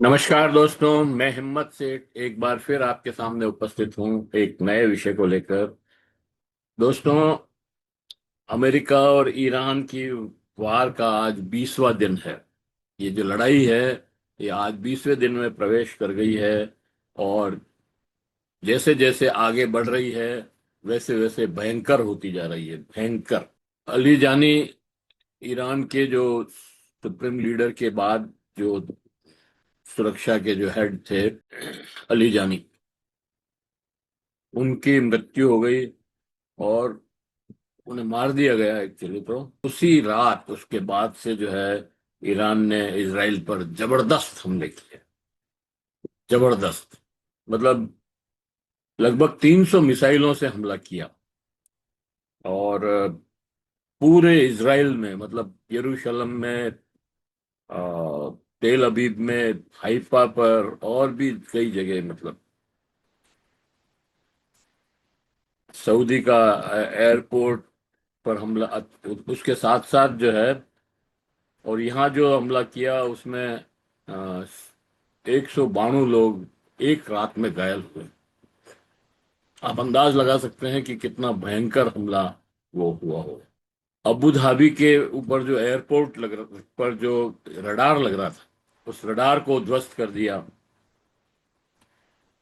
नमस्कार दोस्तों, मैं हिम्मत से एक बार फिर आपके सामने उपस्थित हूँ एक नए विषय को लेकर। दोस्तों, अमेरिका और ईरान की वार का आज 20वां दिन है। ये जो लड़ाई है, ये आज 20वें दिन में प्रवेश कर गई है। और जैसे जैसे आगे बढ़ रही है, वैसे वैसे भयंकर होती जा रही है, भयंकर। अली जानी, ईरान के जो सुप्रीम लीडर के बाद जो सुरक्षा के जो हेड थे, अली जानी, उनकी मृत्यु हो गई। और उन्हें मार दिया गया एक्चुअली। तो उसी रात उसके बाद से जो है, ईरान ने इसराइल पर जबरदस्त हमले किए। जबरदस्त, मतलब लगभग 300 मिसाइलों से हमला किया। और पूरे इसराइल में, मतलब यरूशलेम में, तेल अबीब में, हाइफा पर, और भी कई जगह, मतलब सऊदी का एयरपोर्ट पर हमला। उसके साथ साथ जो है, और यहाँ जो हमला किया उसमें 192 लोग एक रात में घायल हुए। आप अंदाज लगा सकते हैं कि कितना भयंकर हमला वो हुआ हो। अबू धाबी के ऊपर जो एयरपोर्ट पर जो रडार लग रहा था, उस रडार को ध्वस्त कर दिया।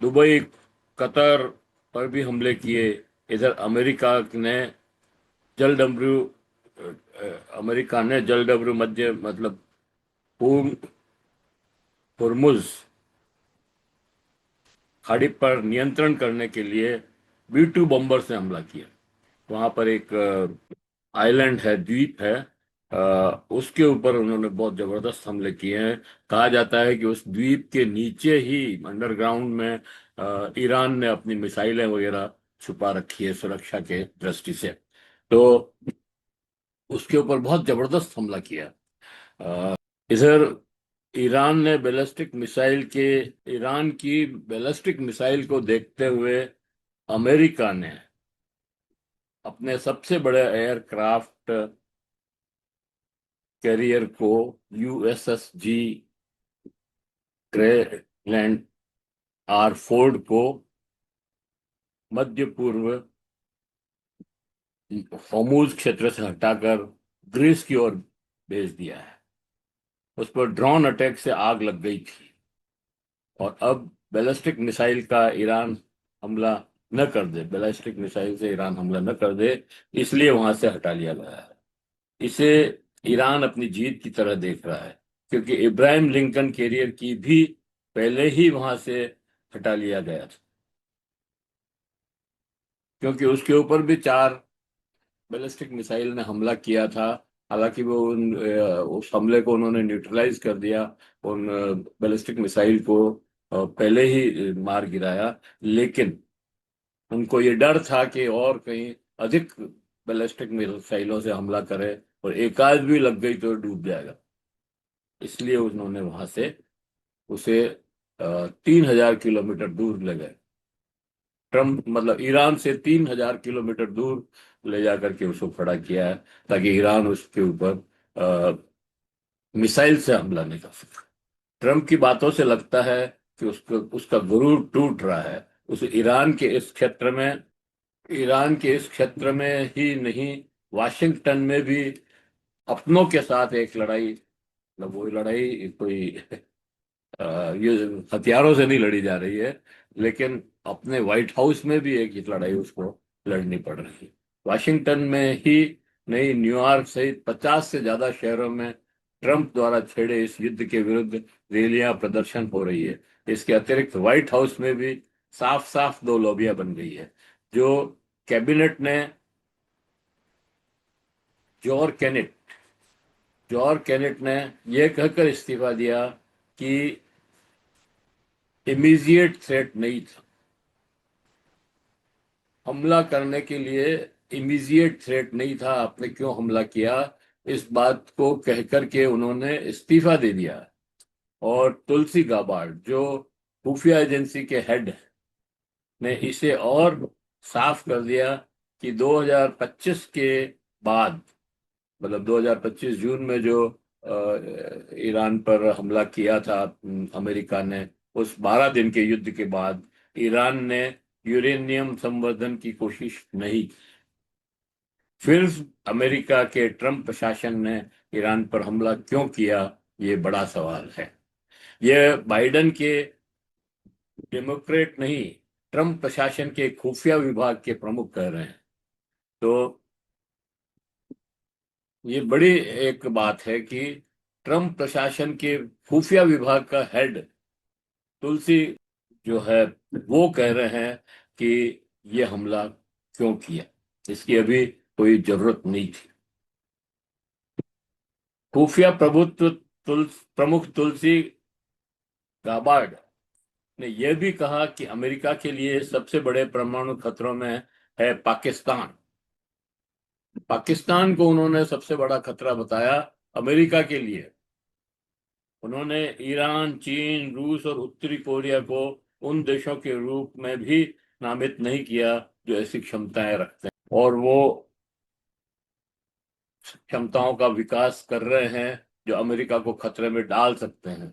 दुबई, कतर पर भी हमले किए। इधर जलडमरू अमेरिका ने जलडमरू मध्य, मतलब हुर्मुज खाड़ी पर नियंत्रण करने के लिए B-2 बम्बर से हमला किया। वहां पर एक आइलैंड है, द्वीप है, उसके ऊपर उन्होंने बहुत जबरदस्त हमले किए हैं। कहा जाता है कि उस द्वीप के नीचे ही अंडरग्राउंड में ईरान ने अपनी मिसाइलें वगैरह छुपा रखी है सुरक्षा के दृष्टि से। तो उसके ऊपर बहुत जबरदस्त हमला किया। इधर ईरान ने बैलिस्टिक मिसाइल के ईरान की बैलिस्टिक मिसाइल को देखते हुए अमेरिका ने अपने सबसे बड़े एयरक्राफ्ट कैरियर को, USSG ग्रेलैंड आर फोर्ड को, मध्य पूर्व होर्मुज क्षेत्र से हटाकर ग्रीस की ओर भेज दिया है। उस पर ड्रोन अटैक से आग लग गई थी। और अब बैलिस्टिक मिसाइल का ईरान हमला न कर दे, बैलिस्टिक मिसाइल से ईरान हमला न कर दे, इसलिए वहां से हटा लिया गया है। इसे ईरान अपनी जीत की तरह देख रहा है, क्योंकि इब्राहिम लिंकन कैरियर की भी पहले ही वहां से हटा लिया गया था। क्योंकि उसके ऊपर भी 4 बैलिस्टिक मिसाइल ने हमला किया था। हालांकि उस हमले को उन्होंने न्यूट्रलाइज कर दिया। उन बैलिस्टिक मिसाइल को पहले ही मार गिराया। लेकिन उनको ये डर था कि और कहीं अधिक बैलिस्टिक मिसाइलों से हमला करे, और एक आध भी लग गई तो डूब जाएगा। इसलिए उन्होंने वहां से उसे 3,000 किलोमीटर दूर ले गए। ट्रम्प, मतलब ईरान से 3,000 किलोमीटर दूर ले जाकर के उसको खड़ा किया है, ताकि ईरान उसके ऊपर मिसाइल से हमला नहीं कर सके। ट्रम्प की बातों से लगता है कि उसको उसका गुरूर टूट रहा है। उस ईरान के इस क्षेत्र में ही नहीं, वाशिंगटन में भी अपनों के साथ एक लड़ाई, मतलब वो लड़ाई कोई ये हथियारों से नहीं लड़ी जा रही है, लेकिन अपने व्हाइट हाउस में भी एक ही लड़ाई उसको लड़नी पड़ रही है। वाशिंगटन में ही नहीं, न्यूयॉर्क सहित 50 से ज्यादा शहरों में ट्रंप द्वारा छेड़े इस युद्ध के विरुद्ध रैलियां, प्रदर्शन हो रही है। इसके अतिरिक्त व्हाइट हाउस में भी साफ साफ 2 लॉबियां बन गई है। जो कैबिनेट ने जॉर कैनेट जॉर्ज कैनेट ने यह कहकर इस्तीफा दिया कि इमीडिएट थ्रेट नहीं था हमला करने के लिए। इमीडिएट थ्रेट नहीं था, आपने क्यों हमला किया, इस बात को कहकर के उन्होंने इस्तीफा दे दिया। और तुलसी गाबार्ड, जो खुफिया एजेंसी के हेड हैं, ने इसे और साफ कर दिया कि 2025 के बाद, मतलब 2025 जून में जो ईरान पर हमला किया था अमेरिका ने, उस 12 दिन के युद्ध के बाद ईरान ने यूरेनियम संवर्धन की कोशिश नहीं की। फिर अमेरिका के ट्रंप प्रशासन ने ईरान पर हमला क्यों किया, ये बड़ा सवाल है। ये बाइडेन के डेमोक्रेट नहीं, ट्रंप प्रशासन के खुफिया विभाग के प्रमुख कह रहे हैं। तो ये बड़ी एक बात है कि ट्रंप प्रशासन के खुफिया विभाग का हेड तुलसी जो है, वो कह रहे हैं कि ये हमला क्यों किया, इसकी अभी कोई जरूरत नहीं थी। खुफिया प्रमुख तुलसी गाबार्ड ने यह भी कहा कि अमेरिका के लिए सबसे बड़े परमाणु खतरों में है पाकिस्तान। पाकिस्तान को उन्होंने सबसे बड़ा खतरा बताया अमेरिका के लिए। उन्होंने ईरान, चीन, रूस और उत्तरी कोरिया को उन देशों के रूप में भी नामित नहीं किया जो ऐसी क्षमताएं रखते हैं और वो क्षमताओं का विकास कर रहे हैं जो अमेरिका को खतरे में डाल सकते हैं।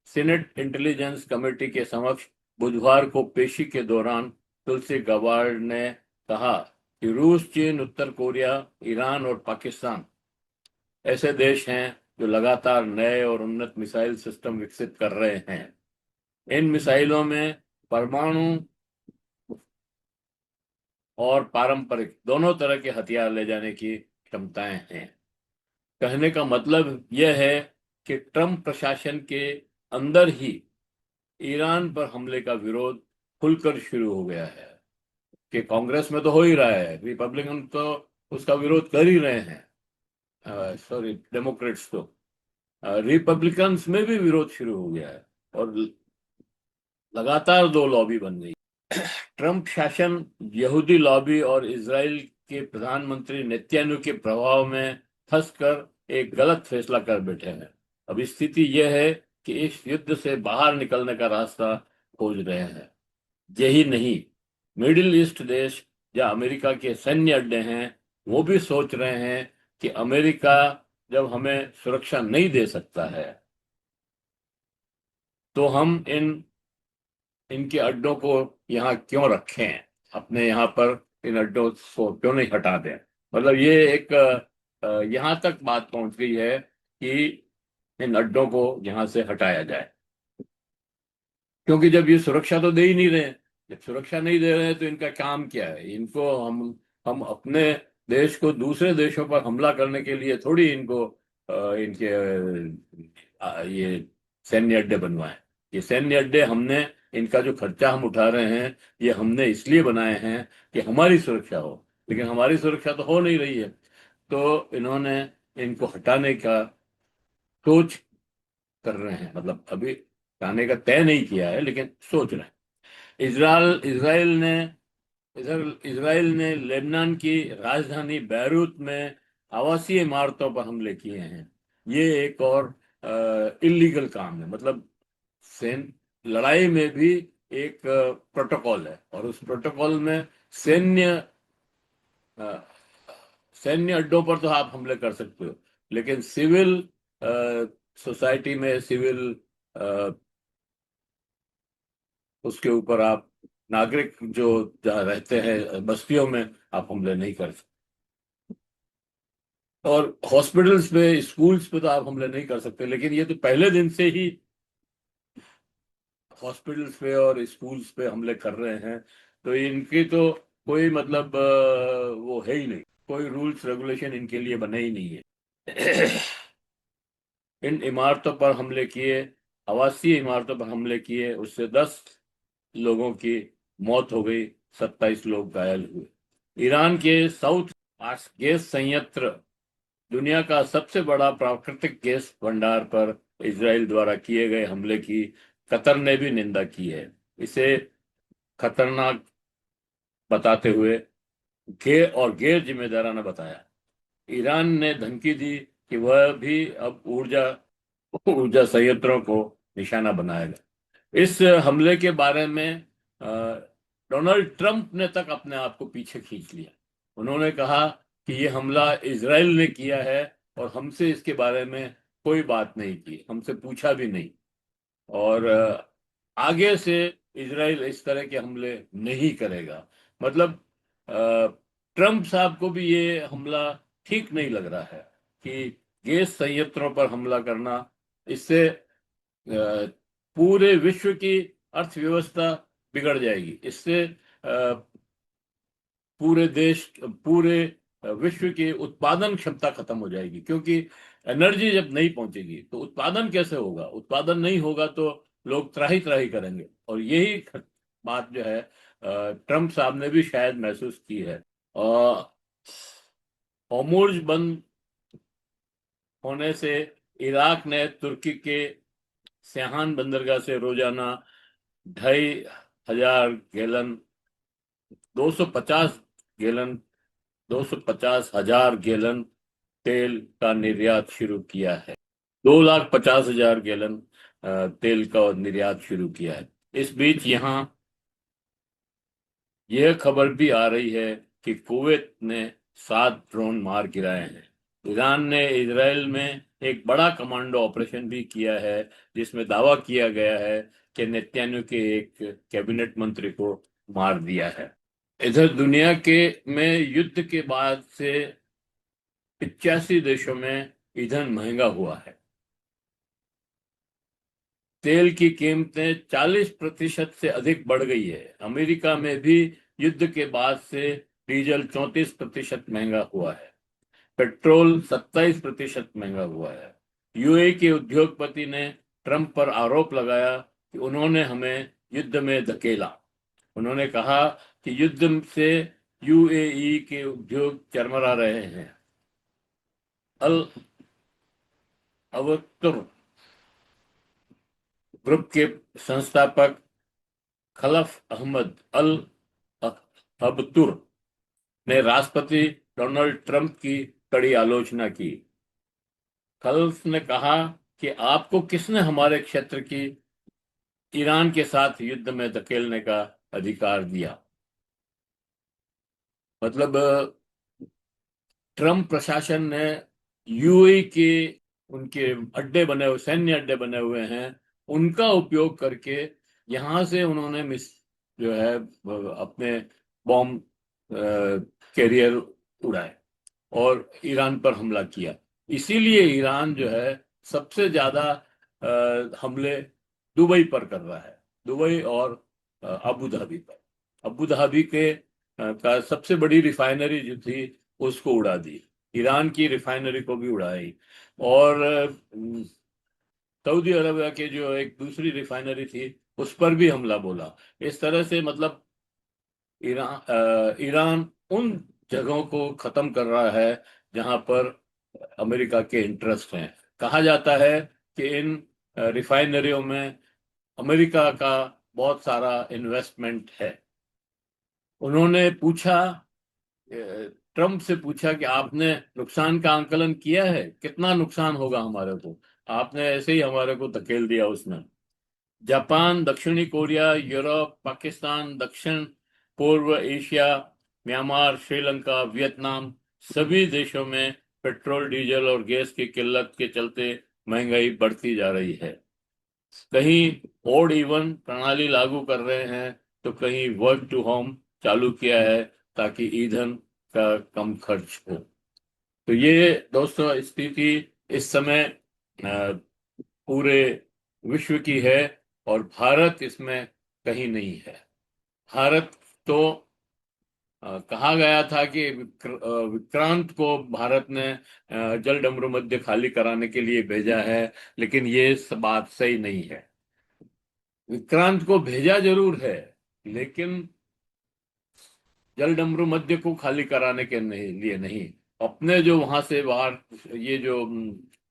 सीनेट इंटेलिजेंस कमेटी के समक्ष बुधवार को पेशी के दौरान तुलसी गबार्ड ने कहा कि रूस, चीन, उत्तर कोरिया, ईरान और पाकिस्तान ऐसे देश हैं जो लगातार नए और उन्नत मिसाइल सिस्टम विकसित कर रहे हैं। इन मिसाइलों में परमाणु और पारंपरिक दोनों तरह के हथियार ले जाने की क्षमताएं हैं। कहने का मतलब यह है कि ट्रंप प्रशासन के अंदर ही ईरान पर हमले का विरोध खुलकर शुरू हो गया है। कि कांग्रेस में तो हो ही रहा है, रिपब्लिकन तो उसका विरोध कर ही रहे हैं, सॉरी डेमोक्रेट्स तो, रिपब्लिकन्स में भी विरोध शुरू हो गया है और लगातार दो लॉबी बन गई। ट्रंप शासन यहूदी लॉबी और इसराइल के प्रधानमंत्री नेतन्याहू के प्रभाव में फंसकर एक गलत फैसला कर बैठे हैं। अब स्थिति यह है कि इस युद्ध से बाहर निकलने का रास्ता खोज रहे हैं। यही नहीं, मिडिल ईस्ट देश या अमेरिका के सैन्य अड्डे हैं, वो भी सोच रहे हैं कि अमेरिका जब हमें सुरक्षा नहीं दे सकता है तो हम इनके अड्डों को यहाँ क्यों रखें, अपने यहाँ पर इन अड्डों को क्यों नहीं हटा दें। मतलब ये एक यहाँ तक बात पहुंच गई है कि इन अड्डों को यहाँ से हटाया जाए, क्योंकि जब ये सुरक्षा तो दे ही नहीं रहे हैं। जब सुरक्षा नहीं दे रहे हैं तो इनका काम क्या है। इनको हम अपने देश को दूसरे देशों पर हमला करने के लिए थोड़ी इनको इनके ये सैन्य अड्डे बनवाए। ये सैन्य अड्डे हमने, इनका जो खर्चा हम उठा रहे हैं ये हमने इसलिए बनाए हैं कि हमारी सुरक्षा हो, लेकिन हमारी सुरक्षा तो हो नहीं रही है। तो इन्होंने इनको हटाने का सोच कर रहे हैं, मतलब अभी हटाने का तय नहीं किया है लेकिन सोच रहे हैं। इसराइल इसराइल ने लेबनान की राजधानी बैरूत में आवासीय इमारतों पर हमले किए हैं। ये एक और इलीगल काम है। मतलब लड़ाई में भी एक प्रोटोकॉल है और उस प्रोटोकॉल में सैन्य अ, सैन्य अड्डों पर तो आप हमले कर सकते हो, लेकिन सिविल सोसाइटी में, सिविल उसके ऊपर आप, नागरिक जो जहाँ रहते हैं बस्तियों में, आप हमले नहीं कर सकते। और हॉस्पिटल्स पे, स्कूल्स पे तो आप हमले नहीं कर सकते, लेकिन ये तो पहले दिन से ही हॉस्पिटल्स पे और स्कूल्स पे हमले कर रहे हैं। तो इनकी तो कोई मतलब वो है ही नहीं, कोई रूल्स रेगुलेशन इनके लिए बने ही नहीं है। इन इमारतों पर हमले किए, आवासीय इमारतों पर हमले किए, उससे 10 लोगों की मौत हो गई, 27 लोग घायल हुए। ईरान के साउथ गैस संयंत्र, दुनिया का सबसे बड़ा प्राकृतिक गैस भंडार पर इजराइल द्वारा किए गए हमले की कतर ने भी निंदा की है। इसे खतरनाक बताते हुए गैर जिम्मेदाराना बताया। ईरान ने धमकी दी कि वह भी अब ऊर्जा ऊर्जा संयंत्रों को निशाना बनाएगा। इस हमले के बारे में डोनाल्ड ट्रंप ने तक अपने आप को पीछे खींच लिया। उन्होंने कहा कि ये हमला इजराइल ने किया है और हमसे इसके बारे में कोई बात नहीं की, हमसे पूछा भी नहीं। और आगे से इजराइल इस तरह के हमले नहीं करेगा। मतलब ट्रम्प साहब को भी ये हमला ठीक नहीं लग रहा है कि गैस संयंत्रों पर हमला करना, इससे पूरे विश्व की अर्थव्यवस्था बिगड़ जाएगी। इससे पूरे देश, पूरे विश्व की उत्पादन क्षमता खत्म हो जाएगी, क्योंकि एनर्जी जब नहीं पहुंचेगी तो उत्पादन कैसे होगा? उत्पादन नहीं होगा तो लोग त्राही त्राही करेंगे। और यही बात जो है ट्रम्प साहब ने भी शायद महसूस की है। होर्मुज बंद होने से इराक ने तुर्की के सेहान बंदरगाह से रोजाना 2,500 गैलन 250 गैलन 250,000 गैलन तेल का निर्यात शुरू किया है। 2,50,000 गैलन तेल का निर्यात शुरू किया है। इस बीच यहाँ यह खबर भी आ रही है कि कुवैत ने 7 ड्रोन मार गिराए हैं। ईरान ने इजराइल में एक बड़ा कमांडो ऑपरेशन भी किया है, जिसमें दावा किया गया है कि नेतन्याहू के एक कैबिनेट मंत्री को मार दिया है। इधर दुनिया के में युद्ध के बाद से 85 देशों में ईंधन महंगा हुआ है। तेल की कीमतें 40% से अधिक बढ़ गई है। अमेरिका में भी युद्ध के बाद से डीजल 34% महंगा हुआ है। पेट्रोल 27% महंगा हुआ है। यूएई के उद्योगपति ने ट्रंप पर आरोप लगाया कि उन्होंने हमें युद्ध में धकेला। उन्होंने कहा कि युद्ध से यूएई के उद्योग चरमरा रहे हैं। अल अवतुर ग्रुप के संस्थापक खलफ अहमद अल अबतुर ने राष्ट्रपति डोनाल्ड ट्रंप की कड़ी आलोचना की। खलफ ने कहा कि आपको किसने हमारे क्षेत्र की ईरान के साथ युद्ध में धकेलने का अधिकार दिया? मतलब ट्रंप प्रशासन ने यूएई के उनके अड्डे बने हुए, सैन्य अड्डे बने हुए हैं, उनका उपयोग करके यहां से उन्होंने मिस जो है अपने बॉम्ब कैरियर उड़ाए और ईरान पर हमला किया। इसीलिए ईरान जो है सबसे ज्यादा हमले दुबई पर कर रहा है। दुबई और अबू धाबी पर। अबू धाबी के का सबसे बड़ी रिफाइनरी जो थी उसको उड़ा दी। ईरान की रिफाइनरी को भी उड़ाई। और सऊदी अरब के जो एक दूसरी रिफाइनरी थी उस पर भी हमला बोला। इस तरह से मतलब ईरान उन जगहों को खत्म कर रहा है जहां पर अमेरिका के इंटरेस्ट हैं। कहा जाता है कि इन रिफाइनरियों में अमेरिका का बहुत सारा इन्वेस्टमेंट है। उन्होंने पूछा, ट्रम्प से पूछा कि आपने नुकसान का आंकलन किया है, कितना नुकसान होगा हमारे को? आपने ऐसे ही हमारे को धकेल दिया उसमें। जापान, दक्षिणी कोरिया, यूरोप, पाकिस्तान, दक्षिण पूर्व एशिया, म्यांमार, श्रीलंका, वियतनाम, सभी देशों में पेट्रोल, डीजल और गैस की किल्लत के चलते महंगाई बढ़ती जा रही है। कहीं ओड इवन प्रणाली लागू कर रहे हैं तो कहीं वर्क टू होम चालू किया है ताकि ईंधन का कम खर्च हो। तो ये दोस्तों स्थिति इस समय पूरे विश्व की है और भारत इसमें कहीं नहीं है। भारत तो कहा गया था कि विक्रांत को भारत ने जल डमरू मध्य खाली कराने के लिए भेजा है, लेकिन ये बात सही नहीं है। विक्रांत को भेजा जरूर है, लेकिन जल डमरू मध्य को खाली कराने के लिए नहीं। अपने जो वहां से बाहर ये जो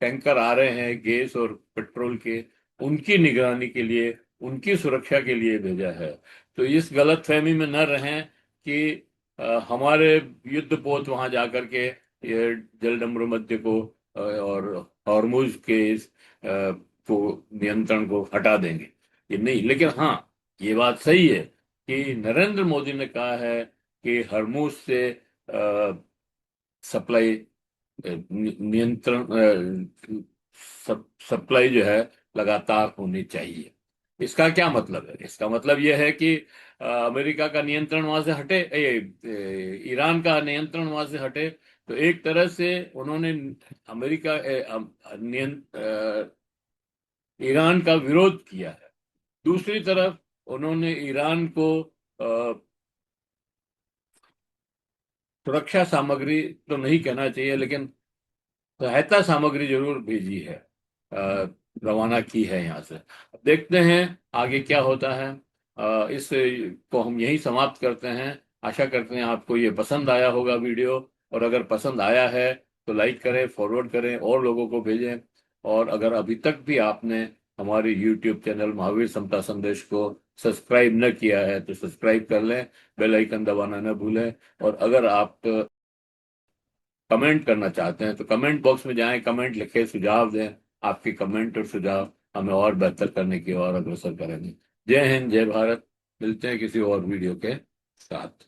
टैंकर आ रहे हैं गैस और पेट्रोल के, उनकी निगरानी के लिए, उनकी सुरक्षा के लिए भेजा है। तो इस गलतफहमी में न रहें कि हमारे युद्धपोत वहां जाकर के ये जल डमरू मध्य को और हॉर्मुज के को नियंत्रण को हटा देंगे, ये नहीं। लेकिन हाँ, ये बात सही है कि नरेंद्र मोदी ने कहा है कि हरमुज से सप्लाई नियंत्रण सप्लाई जो है लगातार होनी चाहिए। इसका क्या मतलब है? इसका मतलब यह है कि अमेरिका का नियंत्रण वहां से हटे, ईरान का नियंत्रण वहां से हटे। तो एक तरह से उन्होंने अमेरिका ईरान का विरोध किया है। दूसरी तरफ उन्होंने ईरान को सुरक्षा सामग्री तो नहीं कहना चाहिए, लेकिन सहायता सामग्री जरूर भेजी है, रवाना की है यहाँ से। अब देखते हैं आगे क्या होता है। इस को हम यहीं समाप्त करते हैं। आशा करते हैं आपको ये पसंद आया होगा वीडियो, और अगर पसंद आया है तो लाइक करें, फॉरवर्ड करें और लोगों को भेजें। और अगर अभी तक भी आपने हमारे यूट्यूब चैनल महावीर समता संदेश को सब्सक्राइब न किया है तो सब्सक्राइब कर लें, बेल आइकन दबाना न भूलें। और अगर आप कमेंट करना चाहते हैं तो कमेंट बॉक्स में जाएं, कमेंट लिखें, सुझाव दें। आपके कमेंट और सुझाव हमें और बेहतर करने की ओर अग्रसर करेंगे। जय हिंद, जय भारत। मिलते हैं किसी और वीडियो के साथ।